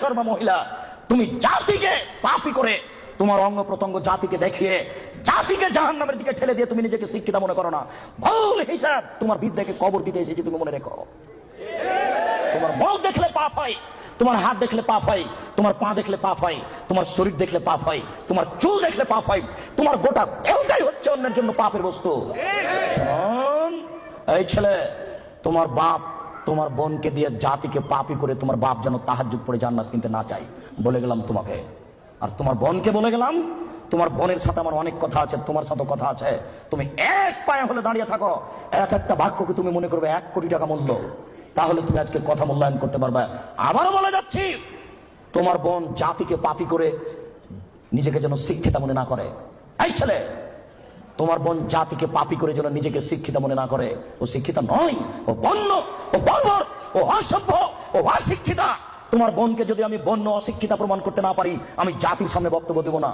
কর্মা মহিলা, তুমি জাতিকে পাপী করে, তোমার অঙ্গ প্রত্যঙ্গ জাতিকে দেখিয়ে জাতিকে জাহান্নামের দিকে ঠেলে দিয়ে তুমি নিজেকে শিক্ষিত মনে করো না। ভুল হিসাব, তোমার বিদ্যাকে কবর দিতে এসেছি, তুমি মনে রেখো। তোমার মুখ দেখলে পাপ হয়, তোমার হাত দেখলে পাপ হয়, তোমার পা দেখলে পাপ হয়, তোমার শরীর দেখলে পাপ হয়, তোমার চুল দেখলে পাপ হয়, তোমার গোটা দেহটাই হচ্ছে অন্যের জন্য পাপের বস্তু। শোন এই ছেলে, তোমার বাপ তোমার বোনকে দিয়ে জাতিকে পাপী করে তোমার বাপ যেন তাহাজ্জুদ পড়ে জান্নাত কিনতে না চাই, বলে গেলাম তোমাকে। আর তোমার বোনকে বলে গেলাম, তোমার বোনের সাথে আমার অনেক কথা আছে, তোমার সাথে কথা আছে। তুমি এক পায়ে হলে দাঁড়িয়ে থাকো, এক একটা বাক্যকে তুমি মনে করবে 1 কোটি টাকা মূল্য, তাহলে তুমি আজকে কথা মূল্যায়ন করতে পারবে। আবারও বলে যাচ্ছি, তোমার বোন জাতিকে পাপী করে নিজেকে যেন শিক্ষিত মনে না করে। এই ছেলে, তোমার বোন জাতিকে পাপী করে যেন নিজেকে শিক্ষিত মনে না করে। ও শিক্ষিত নয়, ও বন্য, ও বর্বর, ও অসভ্য, ও অশিক্ষিতা। তোমার বোনকে যদি আমি বন্য অশিক্ষিতা প্রমাণ করতে না পারি, আমি জাতির সামনে বক্তব্য দেব না।